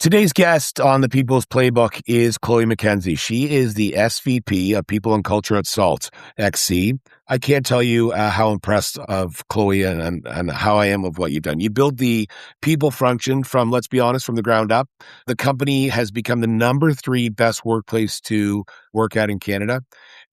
Today's guest on the People's Playbook is Chloe McKenzie. She is the SVP of People and Culture at SaltXC. I can't tell you how impressed of Chloe and how I am with what you've done. You built the people function from, let's be honest, from the ground up. The company has become the number 3 best workplace to work at in Canada.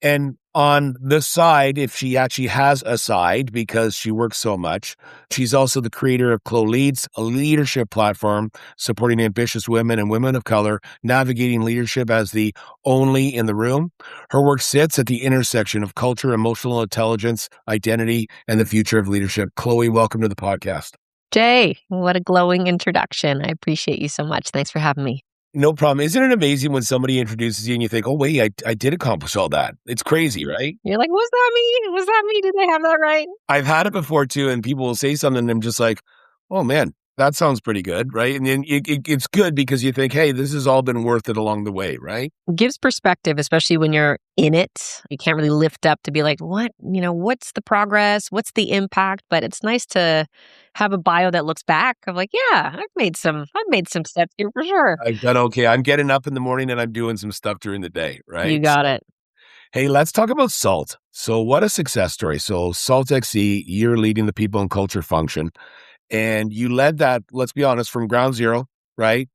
And on the side, if she actually has a side because she works so much, she's also the creator of ChloLeads, a leadership platform supporting ambitious women and women of color, navigating leadership as the only in the room. Her work sits at the intersection of culture, emotional intelligence, identity, and the future of leadership. Chloe, welcome to the podcast. Jay, what a glowing introduction. I appreciate you so much. Thanks for having me. No problem. Isn't it amazing when somebody introduces you and you think, oh, wait, I did accomplish all that? It's crazy, right? You're like, was that me? Was that me? Did I have that right? I've had it before too, and people will say something and I'm just like, oh man, that sounds pretty good, right? And then it's good because you think, hey, this has all been worth it along the way, right? It gives perspective, especially when you're in it. You can't really lift up to be like, what's the progress? What's the impact? But it's nice to have a bio that looks back of like, yeah, I've made some steps here for sure. I've done okay. I'm getting up in the morning and I'm doing some stuff during the day, right? You got it. Hey, let's talk about Salt. So what a success story. So SaltXC, you're leading the people and culture function. And you led that, let's be honest, from ground zero, right?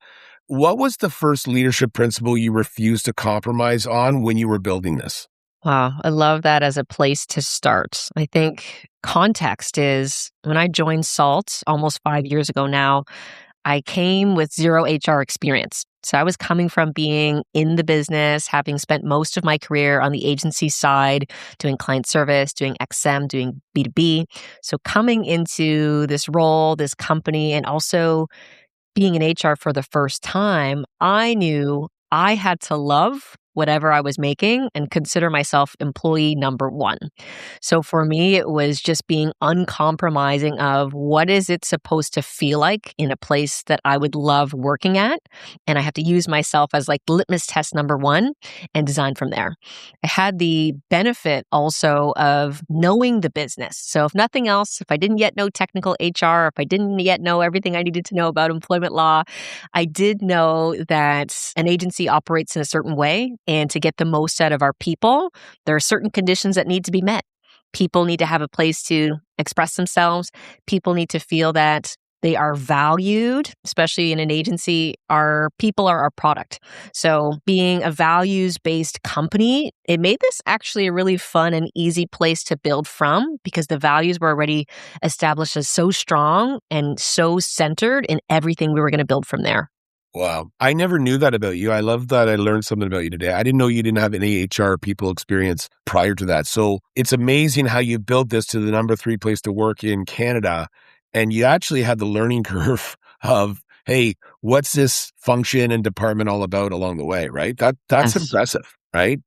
What was the first leadership principle you refused to compromise on when you were building this? Wow, I love that as a place to start. I think context is when I joined Salt almost 5 years ago now, I came with zero HR experience. So I was coming from being in the business, having spent most of my career on the agency side, doing client service, doing XM, doing B2B. So coming into this role, this company, and also being in HR for the first time, I knew I had to love whatever I was making and consider myself employee number 1. So for me, it was just being uncompromising of what is it supposed to feel like in a place that I would love working at. And I have to use myself as like litmus test number 1 and design from there. I had the benefit also of knowing the business. So if nothing else, if I didn't yet know technical HR, if I didn't yet know everything I needed to know about employment law, I did know that an agency operates in a certain way. And to get the most out of our people, there are certain conditions that need to be met. People need to have a place to express themselves. People need to feel that they are valued, especially in an agency. Our people are our product. So being a values-based company, it made this actually a really fun and easy place to build from because the values were already established as so strong and so centered in everything we were going to build from there. Wow. I never knew that about you. I love that I learned something about you today. I didn't know you didn't have any HR people experience prior to that. So it's amazing how you built this to the number 3 place to work in Canada. And you actually had the learning curve of, hey, what's this function and department all about along the way, right? That's Yes. impressive, right?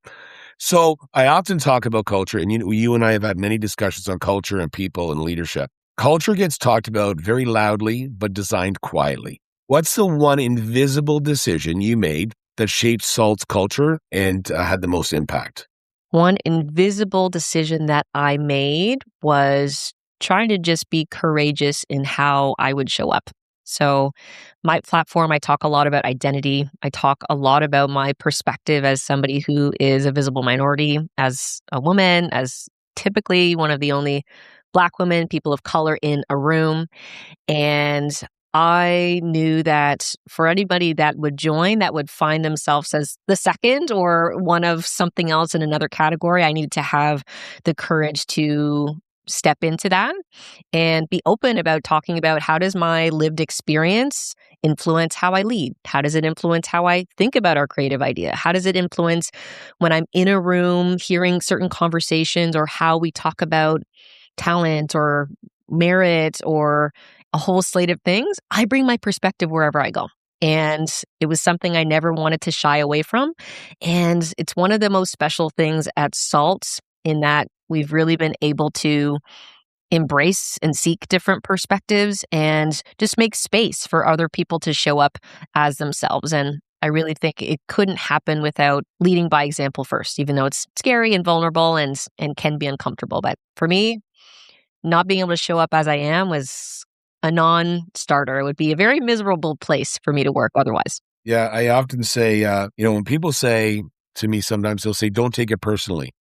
So I often talk about culture, and you and I have had many discussions on culture and people and leadership. Culture gets talked about very loudly, but designed quietly. What's the one invisible decision you made that shaped Salt's culture and had the most impact? One invisible decision that I made was trying to just be courageous in how I would show up. So my platform, I talk a lot about identity. I talk a lot about my perspective as somebody who is a visible minority, as a woman, as typically one of the only Black women, people of color in a room. And I knew that for anybody that would join, that would find themselves as the second or one of something else in another category, I needed to have the courage to step into that and be open about talking about how does my lived experience influence how I lead? How does it influence how I think about our creative idea? How does it influence when I'm in a room hearing certain conversations or how we talk about talent or merit or a whole slate of things? I bring my perspective wherever I go. And it was something I never wanted to shy away from. And it's one of the most special things at Salt in that we've really been able to embrace and seek different perspectives and just make space for other people to show up as themselves. And I really think it couldn't happen without leading by example first, even though it's scary and vulnerable and can be uncomfortable. But for me, not being able to show up as I am was a non-starter. It would be a very miserable place for me to work otherwise. Yeah, I often say, when people say to me, sometimes they'll say, don't take it personally.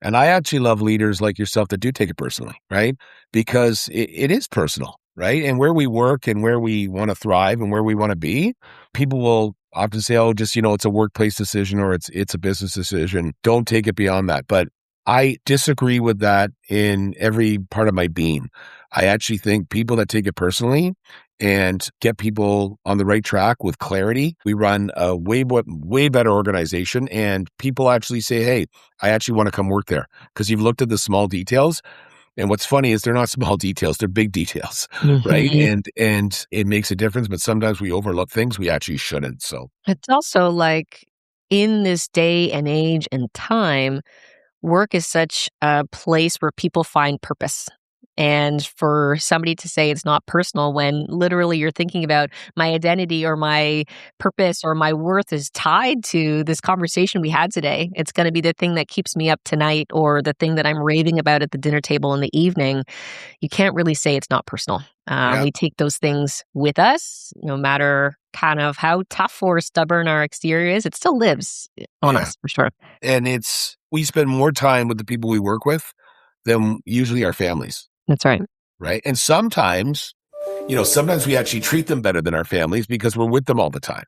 And I actually love leaders like yourself that do take it personally, right? Because it is personal, right? And where we work and where we want to thrive and where we want to be, people will often say, oh, just, it's a workplace decision or it's a business decision. Don't take it beyond that. But I disagree with that in every part of my being. I actually think people that take it personally and get people on the right track with clarity. We run a way better organization, and people actually say, hey, I actually want to come work there because you've looked at the small details. And what's funny is they're not small details, they're big details, right? Mhm. And it makes a difference, but sometimes we overlook things we actually shouldn't. So It's also like in this day and age and time, work is such a place where people find purpose. And for somebody to say it's not personal when literally you're thinking about my identity or my purpose or my worth is tied to this conversation we had today. It's going to be the thing that keeps me up tonight or the thing that I'm raving about at the dinner table in the evening. You can't really say it's not personal. yeah, We take those things with us, no matter kind of how tough or stubborn our exterior is, it still lives on yeah. us for sure. And we spend more time with the people we work with than usually our families, That's right. right? And sometimes we actually treat them better than our families because we're with them all the time.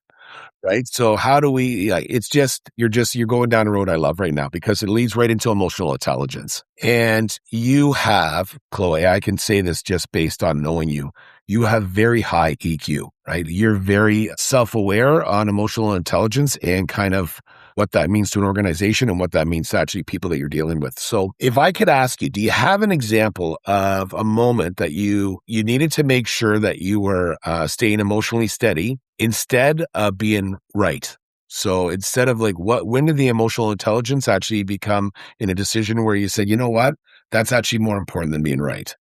Right. So how do we, it's just, you're going down a road I love right now because it leads right into emotional intelligence. And you have, Chloe, I can say this just based on knowing you, you have very high EQ, right? You're very self-aware on emotional intelligence and kind of what that means to an organization and what that means to actually people that you're dealing with. So if I could ask you, do you have an example of a moment that you needed to make sure that you were staying emotionally steady instead of being right? So instead of when did the emotional intelligence actually become in a decision where you said, you know what, that's actually more important than being right?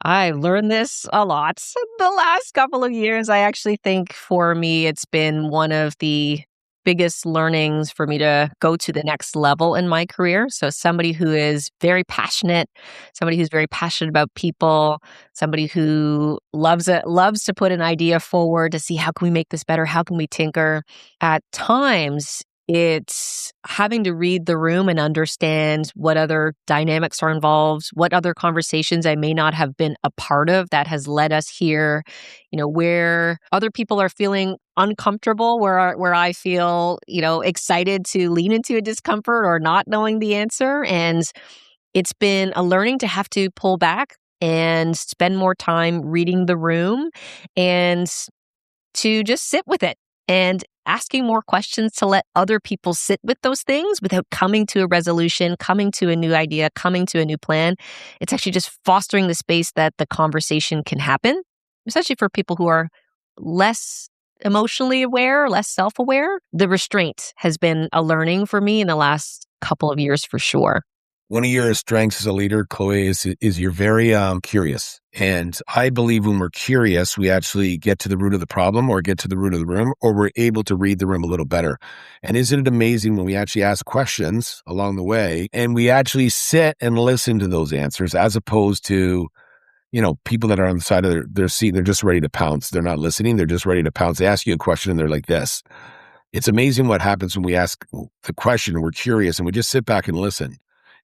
I've learned this a lot the last couple of years. I actually think for me, it's been one of the biggest learnings for me to go to the next level in my career. So somebody who is very passionate, somebody who's very passionate about people, somebody who loves to put an idea forward to see how can we make this better? How can we tinker? At times, it's having to read the room and understand what other dynamics are involved, what other conversations I may not have been a part of that has led us here, where other people are feeling uncomfortable, where I feel, excited to lean into a discomfort or not knowing the answer. And it's been a learning to have to pull back and spend more time reading the room and to just sit with it and asking more questions to let other people sit with those things without coming to a resolution, coming to a new idea, coming to a new plan. It's actually just fostering the space that the conversation can happen, especially for people who are less emotionally aware, less self-aware. The restraint has been a learning for me in the last couple of years for sure. One of your strengths as a leader, Chloe, is you're very curious. And I believe when we're curious, we actually get to the root of the problem or get to the root of the room, or we're able to read the room a little better. And isn't it amazing when we actually ask questions along the way and we actually sit and listen to those answers as opposed to, people that are on the side of their seat, they're just ready to pounce. They're not listening. They're just ready to pounce. They ask you a question and they're like this. It's amazing what happens when we ask the question and we're curious and we just sit back and listen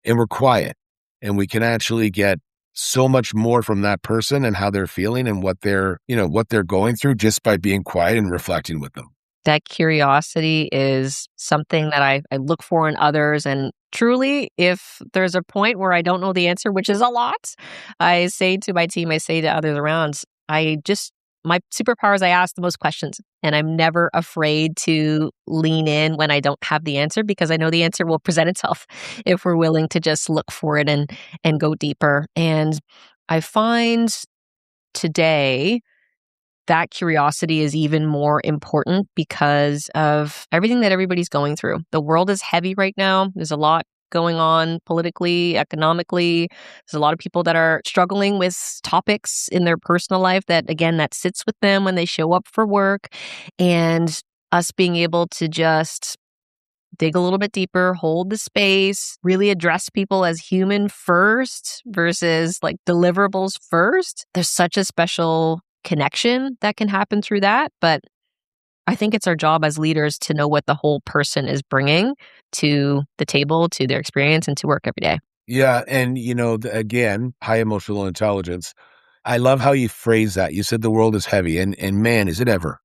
and we're quiet and we can actually get so much more from that person and how they're feeling and what they're going through just by being quiet and reflecting with them. That curiosity is something that I look for in others. And truly, if there's a point where I don't know the answer, which is a lot, I say to my team, I say to others around, my superpower is I ask the most questions. And I'm never afraid to lean in when I don't have the answer because I know the answer will present itself if we're willing to just look for it and go deeper. And I find today that curiosity is even more important because of everything that everybody's going through. The world is heavy right now. There's a lot going on politically, economically. There's a lot of people that are struggling with topics in their personal life that sits with them when they show up for work. And us being able to just dig a little bit deeper, hold the space, really address people as human first versus like deliverables first. There's such a special connection that can happen through that. But I think it's our job as leaders to know what the whole person is bringing to the table, to their experience, and to work every day. Yeah. And, again, high emotional intelligence. I love how you phrase that. You said the world is heavy, and man, is it ever.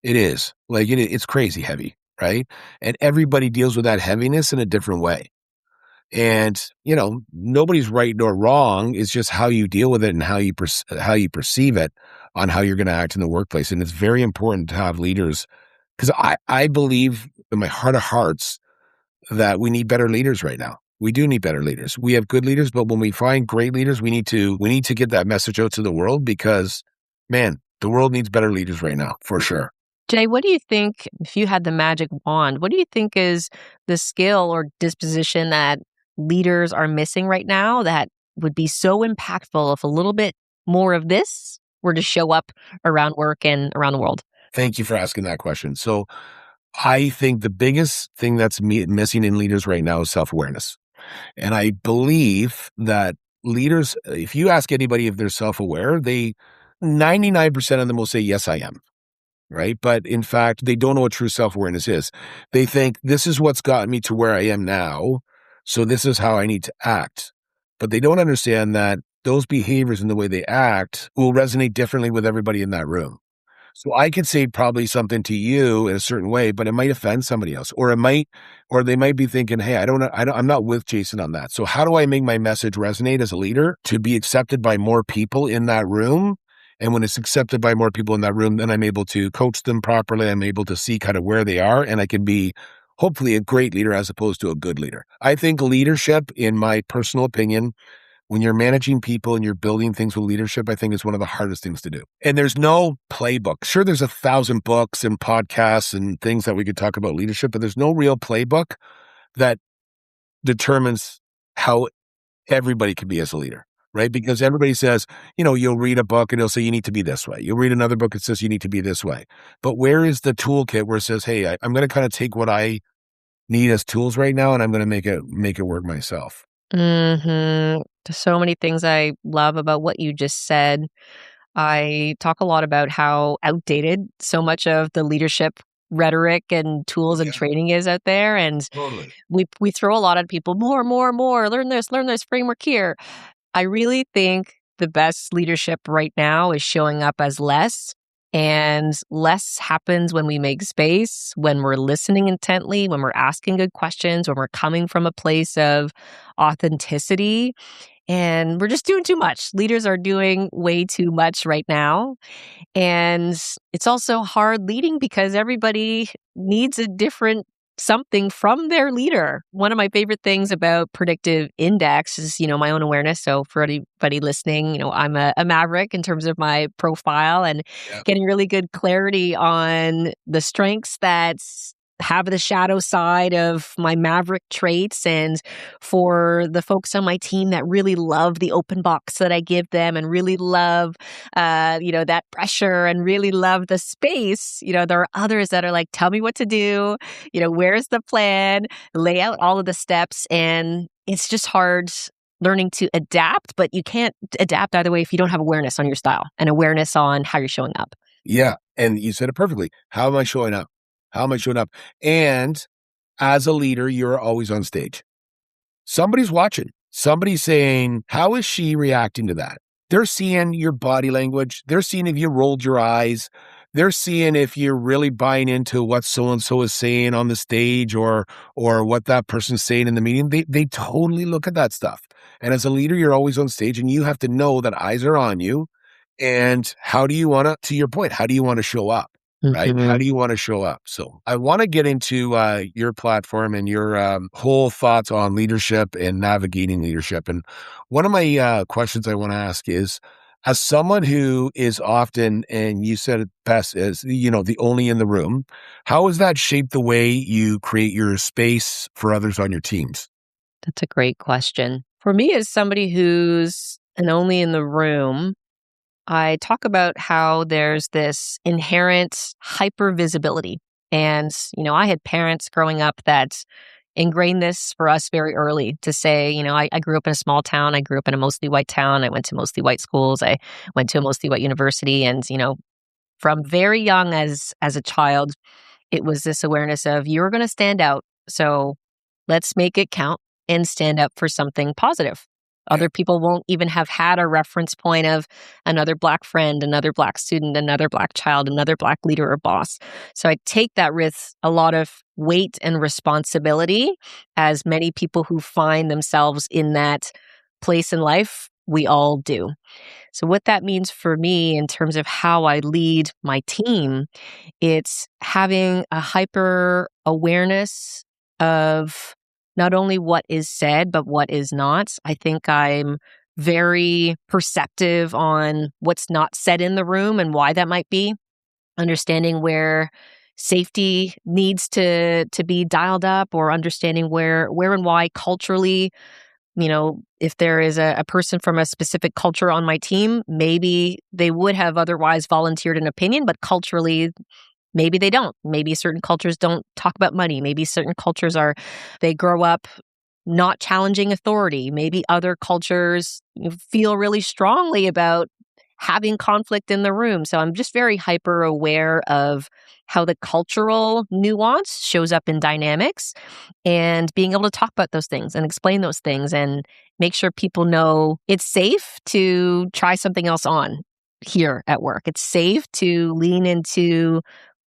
It is. Like, it's crazy heavy, right? And everybody deals with that heaviness in a different way. And, nobody's right nor wrong. It's just how you deal with it and how how you perceive it on how you're going to act in the workplace. And it's very important to have leaders, because I believe in my heart of hearts that we need better leaders right now. We do need better leaders. We have good leaders, but when we find great leaders, we need to get that message out to the world, because, man, the world needs better leaders right now, for sure. Jay, what do you think, if you had the magic wand, what do you think is the skill or disposition that leaders are missing right now that would be so impactful if a little bit more of this were to show up around work and around the world? Thank you for asking that question. So I think the biggest thing that's missing in leaders right now is self-awareness. And I believe that leaders, if you ask anybody if they're self-aware, 99% of them will say, yes, I am. Right. But in fact, they don't know what true self-awareness is. They think this is what's gotten me to where I am now, so this is how I need to act. But they don't understand that those behaviors and the way they act will resonate differently with everybody in that room. So I could say probably something to you in a certain way, but it might offend somebody else, or they might be thinking, hey, I'm not with Jason on that. So how do I make my message resonate as a leader to be accepted by more people in that room? And when it's accepted by more people in that room, then I'm able to coach them properly. I'm able to see kind of where they are, and I can be hopefully a great leader as opposed to a good leader. I think leadership, in my personal opinion, when you're managing people and you're building things with leadership, I think is one of the hardest things to do. And there's no playbook. Sure, there's 1,000 books and podcasts and things that we could talk about leadership, but there's no real playbook that determines how everybody can be as a leader, right? Because everybody says, you'll read a book and it'll say you need to be this way. You'll read another book that says you need to be this way. But where is the toolkit where it says, hey, I'm going to kind of take what I need as tools right now, and I'm going to make it work myself. There's so many things I love about what you just said. I talk a lot about how outdated so much of the leadership rhetoric and tools and Yeah, training is out there. And totally. we throw a lot at people, more, learn this framework here. I really think the best leadership right now is showing up as less. And less happens when we make space, when we're listening intently, when we're asking good questions, when we're coming from a place of authenticity. And we're just doing too much. Leaders are doing way too much right now. And it's also hard leading because everybody needs a different something from their leader. One of my favorite things about predictive index is, my own awareness. So for anybody listening, I'm a maverick in terms of my profile, and Yeah. getting really good clarity on the strengths that have the shadow side of my maverick traits, and for the folks on my team that really love the open box that I give them and really love that pressure and really love the space. There are others that are like, tell me what to do, where's the plan, lay out all of the steps. And it's just hard learning to adapt, but you can't adapt either way if you don't have awareness on your style and awareness on how you're showing up. Yeah. And you said it perfectly. How am I showing up? How am I showing up? And as a leader, you're always on stage. Somebody's watching. Somebody's saying, how is she reacting to that? They're seeing your body language. They're seeing if you rolled your eyes. They're seeing if you're really buying into what so-and-so is saying on the stage, or what that person's saying in the meeting. They totally look at that stuff. And as a leader, you're always on stage, and you have to know that eyes are on you. And how do you want to your point, how do you want to show up? Right? How do you want to show up? So I want to get into your platform and your whole thoughts on leadership and navigating leadership. And one of my questions I want to ask is, as someone who is often, and you said it best, as the only in the room, how has that shaped the way you create your space for others on your teams? That's a great question. For me, as somebody who's an only in the room, I talk about how there's this inherent hyper visibility. And, I had parents growing up that, ingrained this for us very early to say, I grew up in a small town. I grew up in a mostly white town. I went to mostly white schools. I went to a mostly white university. And, from very young as a child, it was this awareness of you're going to stand out. So let's make it count and stand up for something positive. Other people won't even have had a reference point of another Black friend, another Black student, another Black child, another Black leader or boss. So I take that with a lot of weight and responsibility, as many people who find themselves in that place in life, we all do. So what that means for me in terms of how I lead my team, it's having a hyper awareness of not only what is said, but what is not. I think I'm very perceptive on what's not said in the room and why that might be, understanding where safety needs to be dialed up, or understanding where and why culturally, if there is a person from a specific culture on my team, maybe they would have otherwise volunteered an opinion, but culturally, maybe they don't. Maybe certain cultures don't talk about money. Maybe certain cultures they grow up not challenging authority. Maybe other cultures feel really strongly about having conflict in the room. So I'm just very hyper aware of how the cultural nuance shows up in dynamics, and being able to talk about those things and explain those things and make sure people know it's safe to try something else on here at work. It's safe to lean into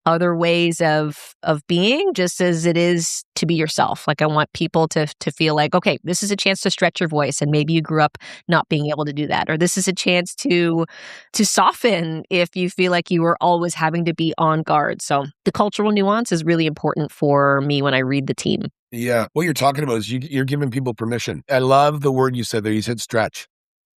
other ways of being, just as it is to be yourself. Like, I want people to feel like, okay, this is a chance to stretch your voice, and maybe you grew up not being able to do that, or this is a chance to soften if you feel like you were always having to be on guard. So the cultural nuance is really important for me when I read the team. Yeah. What you're talking about is you're giving people permission. I love the word you said there. You said stretch.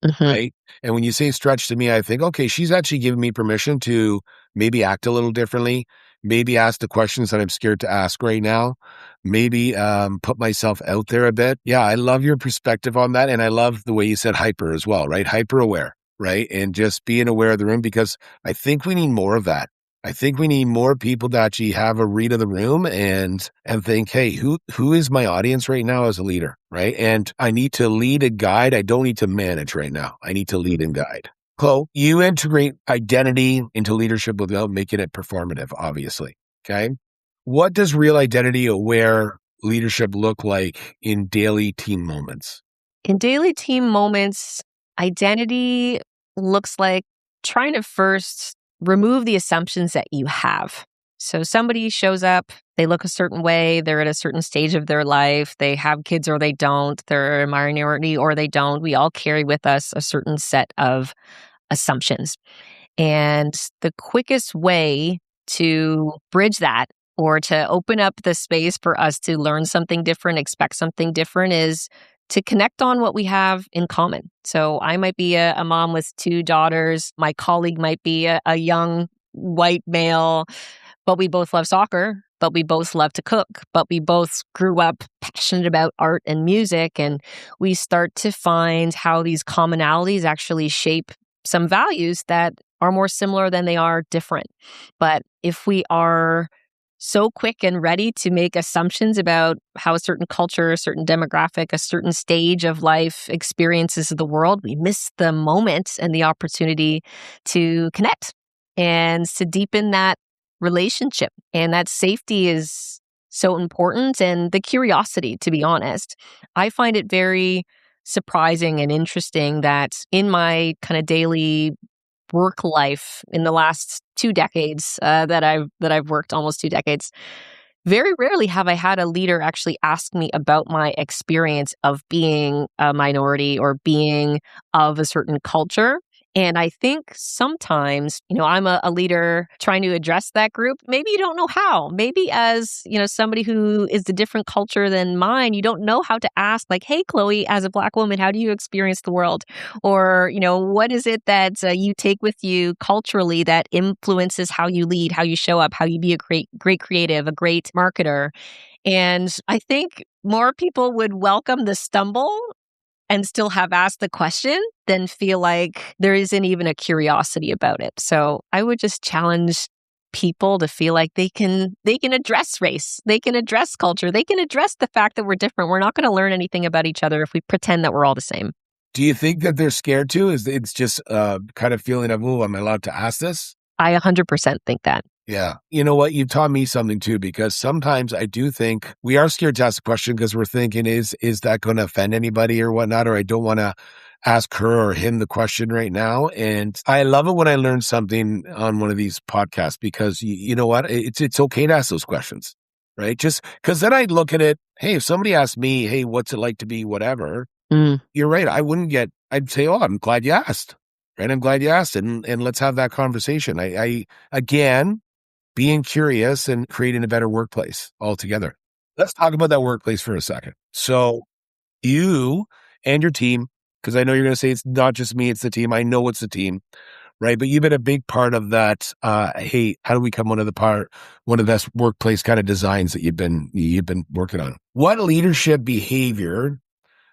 Mm-hmm. Right. And when you say stretch to me, I think, okay, she's actually giving me permission to maybe act a little differently, maybe ask the questions that I'm scared to ask right now, maybe put myself out there a bit. Yeah, I love your perspective on that. And I love the way you said hyper as well, right? Hyper aware, right? And just being aware of the room, because I think we need more of that. I think we need more people to actually have a read of the room and think, hey, who is my audience right now as a leader, right? And I need to lead and guide. I don't need to manage right now. I need to lead and guide. Chloe, you integrate identity into leadership without making it performative, obviously, okay? What does real identity-aware leadership look like in daily team moments? In daily team moments, identity looks like trying to first remove the assumptions that you have. So somebody shows up, they look a certain way, they're at a certain stage of their life, they have kids or they don't, they're a minority or they don't. We all carry with us a certain set of assumptions. And the quickest way to bridge that, or to open up the space for us to learn something different, expect something different, is to connect on what we have in common. So I might be a mom with 2 daughters. My colleague might be a young white male, but we both love soccer, but we both love to cook, but we both grew up passionate about art and music. And we start to find how these commonalities actually shape some values that are more similar than they are different. But if we are so quick and ready to make assumptions about how a certain culture, a certain demographic, a certain stage of life experiences the world, we miss the moment and the opportunity to connect and to deepen that relationship. And that safety is so important, and the curiosity, to be honest. I find it very surprising and interesting that in my kind of daily work life in the last 2 decades that I've worked, almost 2 decades, very rarely have I had a leader actually ask me about my experience of being a minority or being of a certain culture. And I think sometimes, I'm a leader trying to address that group. Maybe you don't know how. Maybe as, somebody who is a different culture than mine, you don't know how to ask, like, hey, Chloe, as a Black woman, how do you experience the world? Or, what is it that you take with you culturally that influences how you lead, how you show up, how you be a great creative, a great marketer? And I think more people would welcome the stumble and still have asked the question than feel like there isn't even a curiosity about it. So I would just challenge people to feel like they can address race, they can address culture, they can address the fact that we're different. We're not going to learn anything about each other if we pretend that we're all the same. Do you think that they're scared too? Is it's just kind of feeling of, oh, am I allowed to ask this? I 100% think that. Yeah. You know what? You've taught me something too, because sometimes I do think we are scared to ask a question because we're thinking, is that going to offend anybody or whatnot? Or I don't want to ask her or him the question right now. And I love it when I learn something on one of these podcasts, because you know what? It's okay to ask those questions, right? Just because then I look at it, hey, if somebody asked me, hey, what's it like to be whatever? You're right. I'd say, oh, I'm glad you asked, right? I'm glad you asked, and let's have that conversation. I again, being curious and creating a better workplace altogether. Let's talk about that workplace for a second. So you and your team, because I know you're going to say it's not just me, it's the team. I know it's the team, right? But you've been a big part of that. Hey, how do we become one of the best workplace kind of designs that you've been working on? What leadership behavior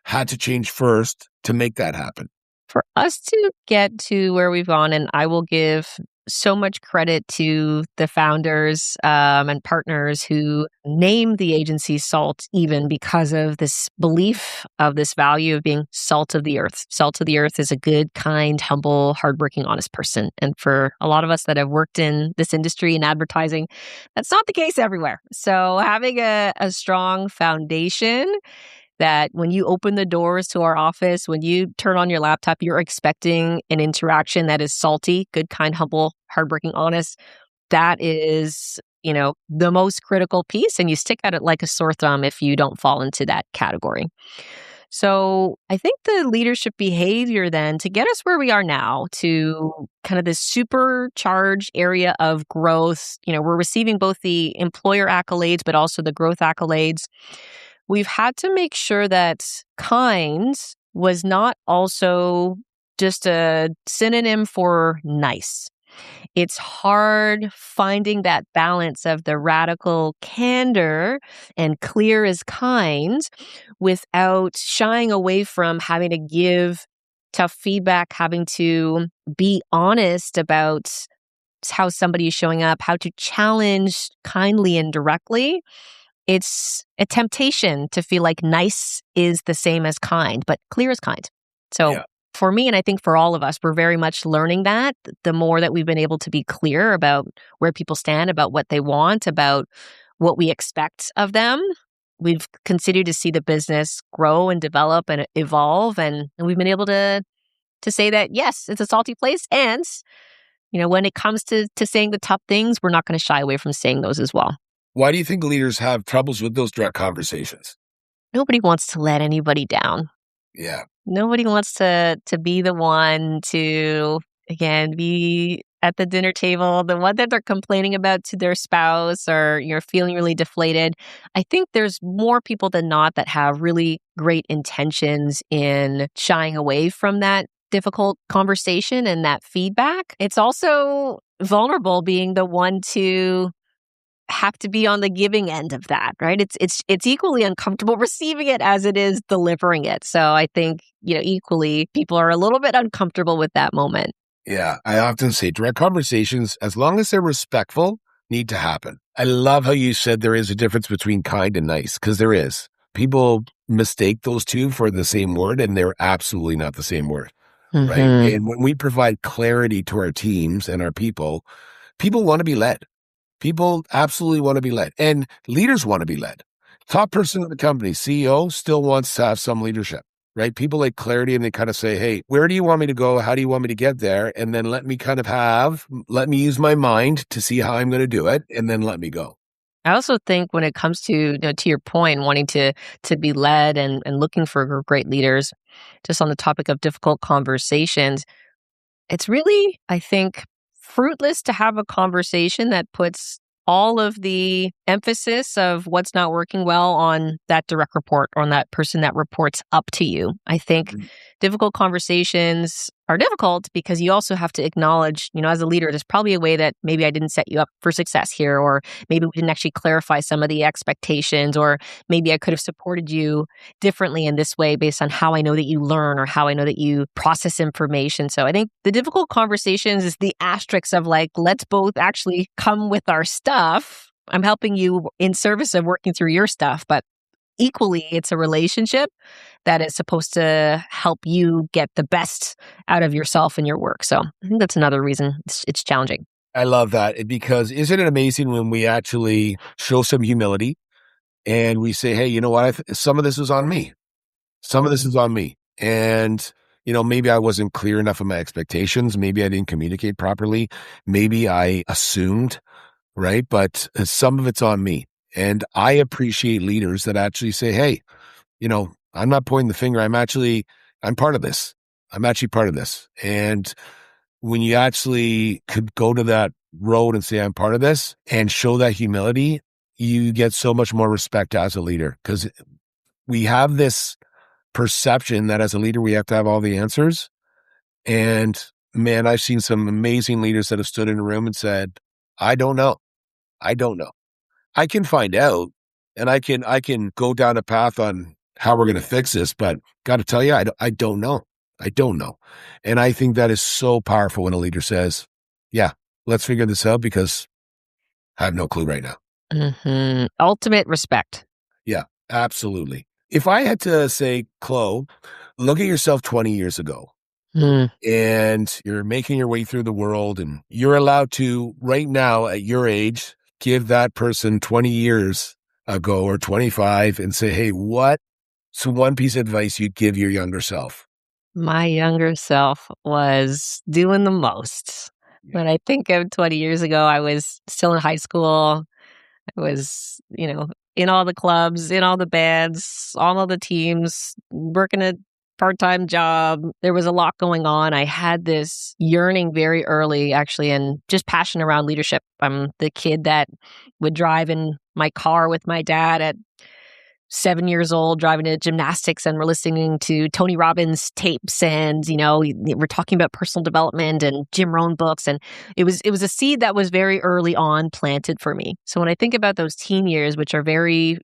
had to change first to make that happen? For us to get to where we've gone, and I will give so much credit to the founders and partners who named the agency Salt, even because of this belief of this value of being salt of the earth. Salt of the earth is a good, kind, humble, hardworking, honest person. And for a lot of us that have worked in this industry and advertising, that's not the case everywhere. So having a strong foundation that when you open the doors to our office, when you turn on your laptop, you're expecting an interaction that is salty, good, kind, humble, hardworking, honest. That is, the most critical piece. And you stick at it like a sore thumb if you don't fall into that category. So I think the leadership behavior then to get us where we are now to kind of this supercharged area of growth, we're receiving both the employer accolades, but also the growth accolades. We've had to make sure that kind was not also just a synonym for nice. It's hard finding that balance of the radical candor and clear as kind without shying away from having to give tough feedback, having to be honest about how somebody is showing up, how to challenge kindly and directly. It's a temptation to feel like nice is the same as kind, but clear is kind. So for me, and I think for all of us, we're very much learning that the more that we've been able to be clear about where people stand, about what they want, about what we expect of them, we've continued to see the business grow and develop and evolve. And we've been able to say that, yes, it's a salty place. And, when it comes to saying the tough things, we're not going to shy away from saying those as well. Why do you think leaders have troubles with those direct conversations? Nobody wants to let anybody down. Yeah. Nobody wants to be the one to, again, be at the dinner table, the one that they're complaining about to their spouse, or you're feeling really deflated. I think there's more people than not that have really great intentions in shying away from that difficult conversation and that feedback. It's also vulnerable being the one to have to be on the giving end of that, right? It's equally uncomfortable receiving it as it is delivering it. So I think, equally people are a little bit uncomfortable with that moment. Yeah. I often say direct conversations, as long as they're respectful, need to happen. I love how you said there is a difference between kind and nice, because there is. People mistake those two for the same word, and they're absolutely not the same word, right? And when we provide clarity to our teams and our people want to be led. People absolutely want to be led, and leaders want to be led. Top person in the company, CEO, still wants to have some leadership, right? People like clarity, and they kind of say, hey, where do you want me to go? How do you want me to get there? And then let me use my mind to see how I'm going to do it, and then let me go. I also think when it comes to, to your point, wanting to be led and looking for great leaders, just on the topic of difficult conversations, it's really, I think, fruitless to have a conversation that puts all of the emphasis of what's not working well on that direct report or on that person that reports up to you. I think difficult conversations are difficult because you also have to acknowledge, as a leader, there's probably a way that maybe I didn't set you up for success here, or maybe we didn't actually clarify some of the expectations, or maybe I could have supported you differently in this way based on how I know that you learn or how I know that you process information. So I think the difficult conversations is the asterisk of like, let's both actually come with our stuff. I'm helping you in service of working through your stuff, but equally, it's a relationship that is supposed to help you get the best out of yourself and your work. So I think that's another reason it's challenging. I love that because isn't it amazing when we actually show some humility and we say, hey, you know what? Some of this is on me. Some of this is on me. And, maybe I wasn't clear enough of my expectations. Maybe I didn't communicate properly. Maybe I assumed, right? But some of it's on me. And I appreciate leaders that actually say, hey, I'm not pointing the finger. I'm part of this. I'm actually part of this. And when you actually could go to that road and say, I'm part of this and show that humility, you get so much more respect as a leader because we have this perception that as a leader, we have to have all the answers. And man, I've seen some amazing leaders that have stood in a room and said, I don't know. I don't know. I can find out and I can go down a path on how we're going to fix this, but got to tell you, I don't know. I don't know. And I think that is so powerful when a leader says, yeah, let's figure this out because I have no clue right now. Mm-hmm. Ultimate respect. Yeah, absolutely. If I had to say, Chloe, look at yourself 20 years ago and you're making your way through the world and you're allowed to right now at your age, give that person 20 years ago or 25 and say, hey, what's one piece of advice you'd give your younger self? My younger self was doing the most. Yeah. When I think of 20 years ago, I was still in high school. I was, in all the clubs, in all the bands, all of the teams, working a part-time job. There was a lot going on. I had this yearning very early, actually, and just passion around leadership. I'm the kid that would drive in my car with my dad at 7 years old, driving to gymnastics, and we're listening to Tony Robbins tapes, and we're talking about personal development and Jim Rohn books, and it was a seed that was very early on planted for me. So when I think about those teen years, which are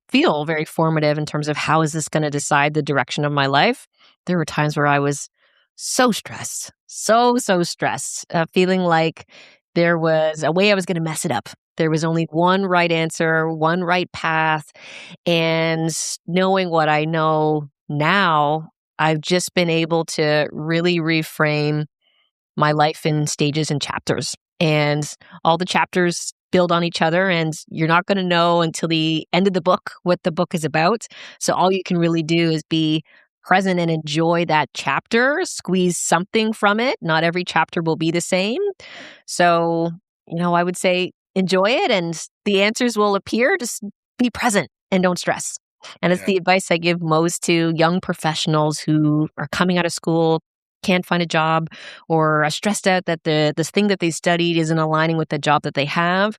feel very formative in terms of how is this going to decide the direction of my life, there were times where I was so stressed, so stressed, feeling like there was a way I was going to mess it up. There was only one right answer, one right path. And knowing what I know now, I've just been able to really reframe my life in stages and chapters. And all the chapters build on each other, and you're not going to know until the end of the book what the book is about. So all you can really do is be present and enjoy that chapter, squeeze something from it. Not every chapter will be the same. So, I would say enjoy it and the answers will appear. Just be present and don't stress. And it's the advice I give most to young professionals who are coming out of school, can't find a job, or are stressed out that this thing that they studied isn't aligning with the job that they have.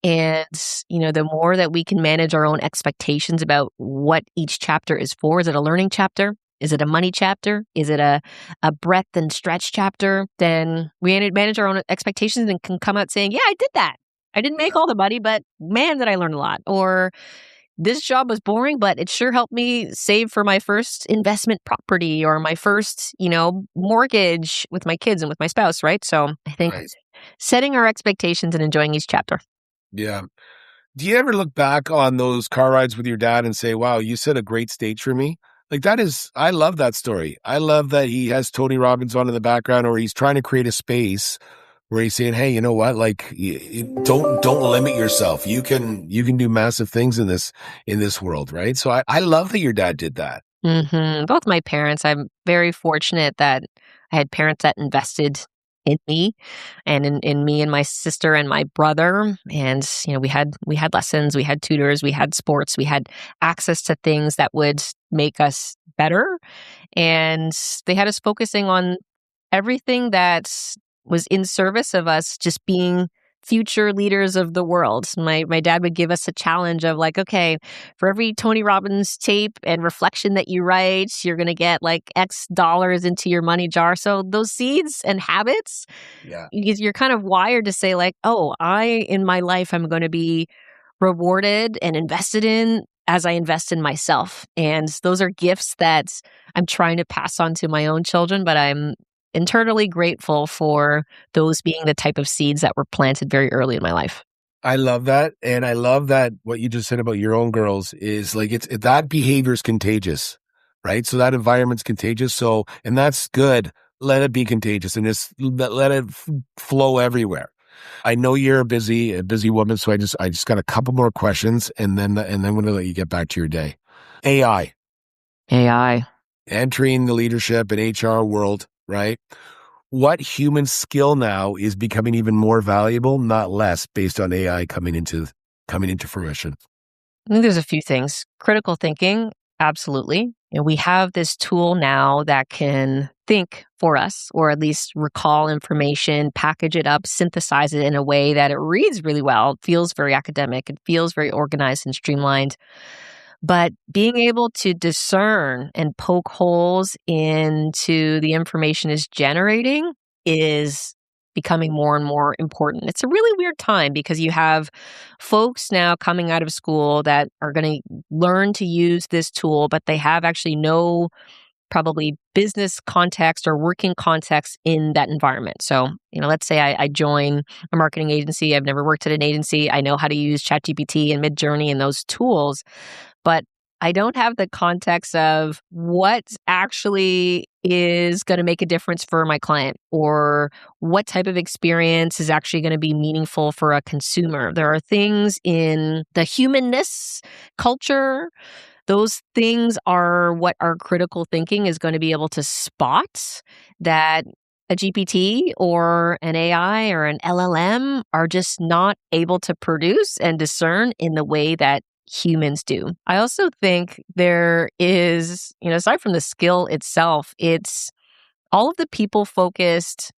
And, the more that we can manage our own expectations about what each chapter is for, is it a learning chapter? Is it a money chapter? Is it a breadth and stretch chapter? Then we manage our own expectations and can come out saying, yeah, I did that. I didn't make all the money, but man, did I learn a lot. Or this job was boring, but it sure helped me save for my first investment property or my first, mortgage with my kids and with my spouse, right? So I think setting our expectations and enjoying each chapter. Yeah. Do you ever look back on those car rides with your dad and say, wow, you set a great stage for me? Like I love that story. I love that he has Tony Robbins on in the background, or he's trying to create a space where he's saying, hey, you know what? Like, don't limit yourself. You can do massive things in this world, right? So I love that your dad did that. Mm-hmm. Both my parents, I'm very fortunate that I had parents that invested in me and in me and my sister and my brother. And, we had lessons, we had tutors, we had sports, we had access to things that would make us better. And they had us focusing on everything that was in service of us just being future leaders of the world. My dad would give us a challenge of like, okay, for every Tony Robbins tape and reflection that you write, you're going to get like X dollars into your money jar. So those seeds and habits, Yeah. you're kind of wired to say like, oh, in my life, I'm going to be rewarded and invested in as I invest in myself. And those are gifts that I'm trying to pass on to my own children, but I'm internally grateful for those being the type of seeds that were planted very early in my life. I love that. And I love that what you just said about your own girls is like, that behavior is contagious, right? So that environment's contagious. So, and that's good. Let it be contagious and just let it flow everywhere. I know you're a busy woman. So I just got a couple more questions and then I'm going to let you get back to your day. AI. AI. Entering the leadership and HR world, right? What human skill now is becoming even more valuable, not less, based on AI coming into fruition? I think there's a few things. Critical thinking, absolutely. And we have this tool now that can think for us, or at least recall information, package it up, synthesize it in a way that it reads really well, feels very academic, it feels very organized and streamlined. But being able to discern and poke holes into the information it's generating is becoming more and more important. It's a really weird time because you have folks now coming out of school that are going to learn to use this tool, but they have actually no probably business context or working context in that environment. So, let's say I join a marketing agency. I've never worked at an agency. I know how to use ChatGPT and Midjourney and those tools, but I don't have the context of what actually is going to make a difference for my client or what type of experience is actually going to be meaningful for a consumer. There are things in the humanness culture. Those things are what our critical thinking is going to be able to spot that a GPT or an AI or an LLM are just not able to produce and discern in the way that humans do. I also think there is, aside from the skill itself, it's all of the people focused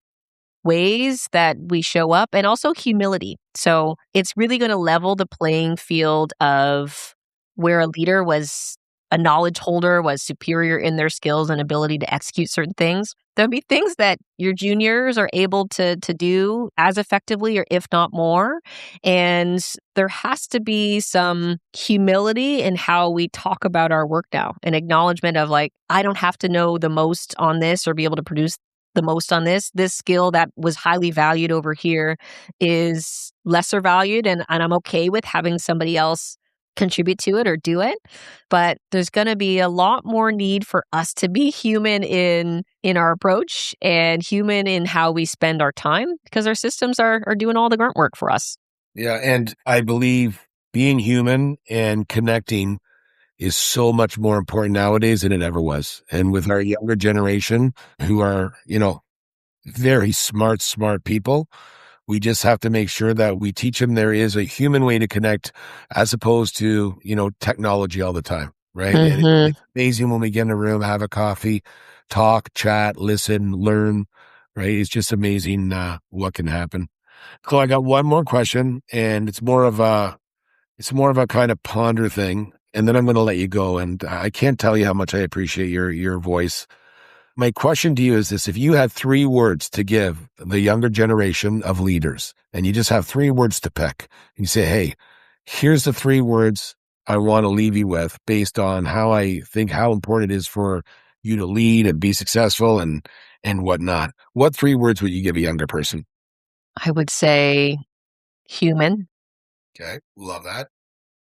ways that we show up and also humility. So it's really going to level the playing field of where a leader was a knowledge holder, was superior in their skills and ability to execute certain things. There'll be things that your juniors are able to do as effectively or if not more. And there has to be some humility in how we talk about our work now, an acknowledgement of like, I don't have to know the most on this or be able to produce the most on this. This skill that was highly valued over here is lesser valued, and I'm okay with having somebody else contribute to it or do it. But there's going to be a lot more need for us to be human in our approach and human in how we spend our time because our systems are doing all the grunt work for us. Yeah. And I believe being human and connecting is so much more important nowadays than it ever was. And with our younger generation who are, very smart people, we just have to make sure that we teach them there is a human way to connect as opposed to, technology all the time, right? Mm-hmm. And it's amazing when we get in a room, have a coffee, talk, chat, listen, learn, right? It's just amazing what can happen. So I got one more question, and it's more of a kind of ponder thing, and then I'm going to let you go. And I can't tell you how much I appreciate your voice. My question to you is this: if you had 3 words to give the younger generation of leaders, and you just have 3 words to pick, and you say, hey, here's the 3 words I want to leave you with based on how I think how important it is for you to lead and be successful and whatnot. What 3 words would you give a younger person? I would say human. Okay. Love that.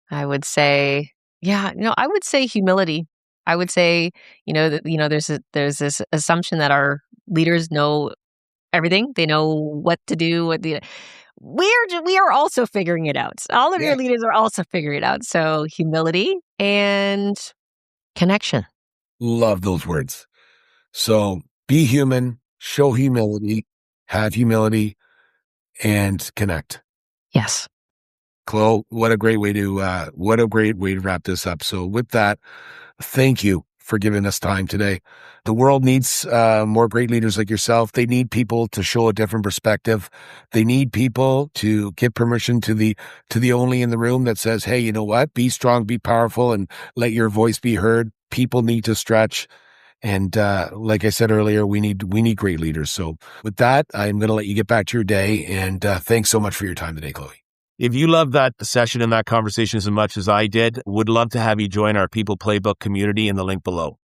I would say, I would say humility. I would say, there's this assumption that our leaders know everything. They know what to do. We are also figuring it out. All of your leaders are also figuring it out. So humility and connection. Love those words. So be human, show humility, have humility, and connect. Yes. Chloe, what a great way to wrap this up. So with that, thank you for giving us time today. The world needs more great leaders like yourself. They need people to show a different perspective. They need people to give permission to the only in the room that says, hey, you know what? Be strong, be powerful, and let your voice be heard. People need to stretch. And like I said earlier, we need great leaders. So with that, I'm going to let you get back to your day. And thanks so much for your time today, Chloe. If you loved that session and that conversation as much as I did, would love to have you join our People Playbook community in the link below.